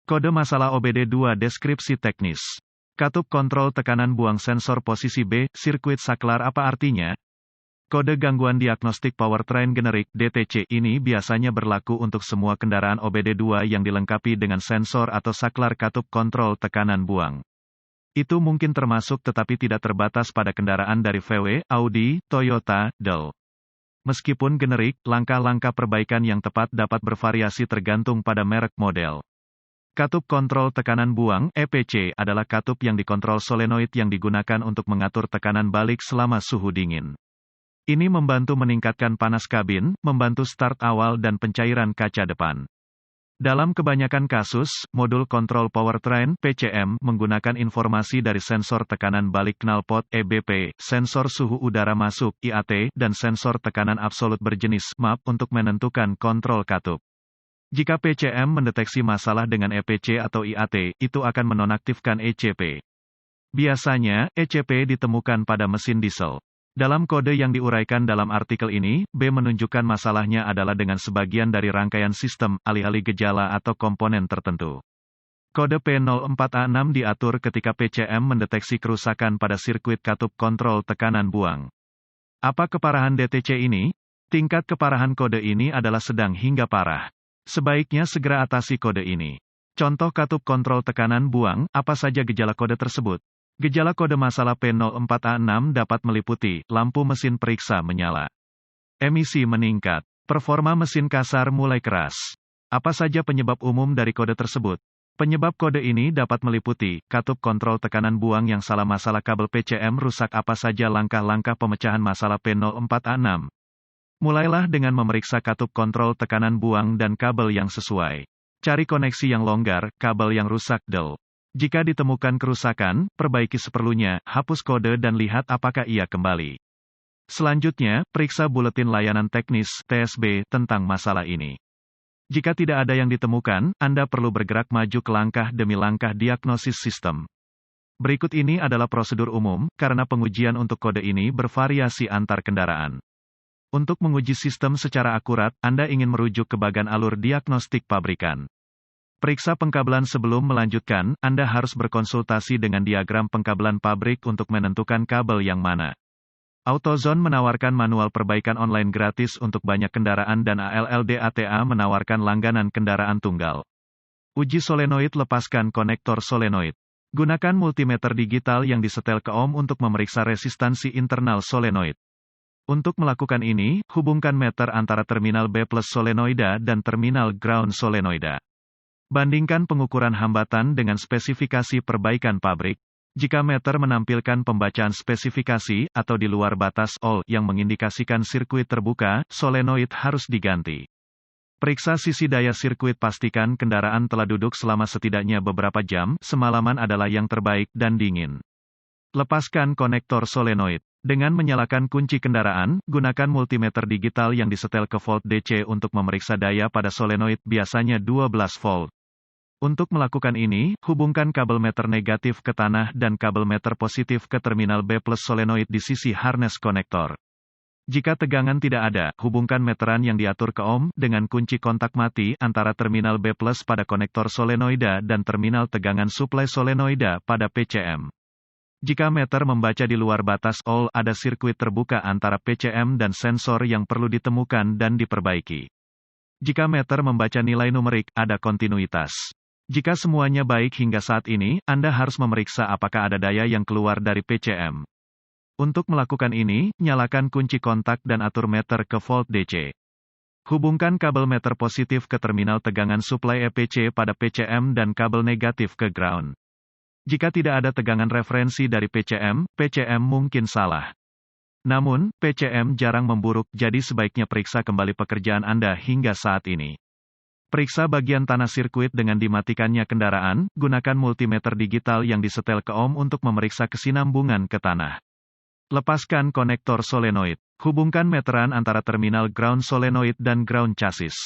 Kode masalah OBD2 deskripsi teknis. Katup kontrol tekanan buang sensor posisi B, sirkuit saklar apa artinya? Kode gangguan diagnostik powertrain generik (DTC) ini biasanya berlaku untuk semua kendaraan OBD2 yang dilengkapi dengan sensor atau saklar katup kontrol tekanan buang. Itu mungkin termasuk tetapi tidak terbatas pada kendaraan dari VW, Audi, Toyota, Dell. Meskipun generik, langkah-langkah perbaikan yang tepat dapat bervariasi tergantung pada merek model. Katup kontrol tekanan buang (EPC) adalah katup yang dikontrol solenoid yang digunakan untuk mengatur tekanan balik selama suhu dingin. Ini membantu meningkatkan panas kabin, membantu start awal dan pencairan kaca depan. Dalam kebanyakan kasus, modul kontrol powertrain (PCM) menggunakan informasi dari sensor tekanan balik knalpot (EBP), sensor suhu udara masuk (IAT), dan sensor tekanan absolut berjenis (MAP) untuk menentukan kontrol katup. Jika PCM mendeteksi masalah dengan EPC atau IAT, itu akan menonaktifkan ECP. Biasanya, ECP ditemukan pada mesin diesel. Dalam kode yang diuraikan dalam artikel ini, B menunjukkan masalahnya adalah dengan sebagian dari rangkaian sistem, alih-alih gejala atau komponen tertentu. Kode P04A6 diatur ketika PCM mendeteksi kerusakan pada sirkuit katup kontrol tekanan buang. Apa keparahan DTC ini? Tingkat keparahan kode ini adalah sedang hingga parah. Sebaiknya segera atasi kode ini. Contoh katup kontrol tekanan buang, apa saja gejala kode tersebut? Gejala kode masalah P04A6 dapat meliputi, lampu mesin periksa menyala. Emisi meningkat. Performa mesin kasar mulai keras. Apa saja penyebab umum dari kode tersebut? Penyebab kode ini dapat meliputi, katup kontrol tekanan buang yang salah masalah kabel PCM rusak apa saja langkah-langkah pemecahan masalah P04A6. Mulailah dengan memeriksa katup kontrol tekanan buang dan kabel yang sesuai. Cari koneksi yang longgar, kabel yang rusak Dell. Jika ditemukan kerusakan, perbaiki seperlunya, hapus kode dan lihat apakah ia kembali. Selanjutnya, periksa buletin layanan teknis (TSB) tentang masalah ini. Jika tidak ada yang ditemukan, Anda perlu bergerak maju ke langkah demi langkah diagnosis sistem. Berikut ini adalah prosedur umum, karena pengujian untuk kode ini bervariasi antar kendaraan. Untuk menguji sistem secara akurat, Anda ingin merujuk ke bagan alur diagnostik pabrikan. Periksa pengkabelan sebelum melanjutkan, Anda harus berkonsultasi dengan diagram pengkabelan pabrik untuk menentukan kabel yang mana. AutoZone menawarkan manual perbaikan online gratis untuk banyak kendaraan dan ALLDATA menawarkan langganan kendaraan tunggal. Uji solenoid, lepaskan konektor solenoid. Gunakan multimeter digital yang disetel ke ohm untuk memeriksa resistansi internal solenoid. Untuk melakukan ini, hubungkan meter antara terminal B plus solenoida dan terminal ground solenoida. Bandingkan pengukuran hambatan dengan spesifikasi perbaikan pabrik. Jika meter menampilkan pembacaan spesifikasi atau di luar batas all yang mengindikasikan sirkuit terbuka, solenoid harus diganti. Periksa sisi daya sirkuit, pastikan kendaraan telah duduk selama setidaknya beberapa jam, semalaman adalah yang terbaik dan dingin. Lepaskan konektor solenoid. Dengan menyalakan kunci kendaraan, gunakan multimeter digital yang disetel ke volt DC untuk memeriksa daya pada solenoid, biasanya 12 volt. Untuk melakukan ini, hubungkan kabel meter negatif ke tanah dan kabel meter positif ke terminal B plus solenoid di sisi harness konektor. Jika tegangan tidak ada, hubungkan meteran yang diatur ke ohm dengan kunci kontak mati antara terminal B plus pada konektor solenoida dan terminal tegangan suplai solenoida pada PCM. Jika meter membaca di luar batas all, ada sirkuit terbuka antara PCM dan sensor yang perlu ditemukan dan diperbaiki. Jika meter membaca nilai numerik, ada kontinuitas. Jika semuanya baik hingga saat ini, Anda harus memeriksa apakah ada daya yang keluar dari PCM. Untuk melakukan ini, nyalakan kunci kontak dan atur meter ke volt DC. Hubungkan kabel meter positif ke terminal tegangan suplai EPC pada PCM dan kabel negatif ke ground. Jika tidak ada tegangan referensi dari PCM, PCM mungkin salah. Namun, PCM jarang memburuk, jadi sebaiknya periksa kembali pekerjaan Anda hingga saat ini. Periksa bagian tanah sirkuit dengan dimatikannya kendaraan, gunakan multimeter digital yang disetel ke ohm untuk memeriksa kesinambungan ke tanah. Lepaskan konektor solenoid. Hubungkan meteran antara terminal ground solenoid dan ground chassis.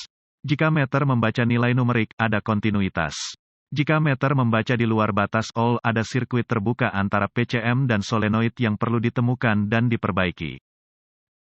Jika meter membaca nilai numerik, ada kontinuitas. Jika meter membaca di luar batas all, ada sirkuit terbuka antara PCM dan solenoid yang perlu ditemukan dan diperbaiki.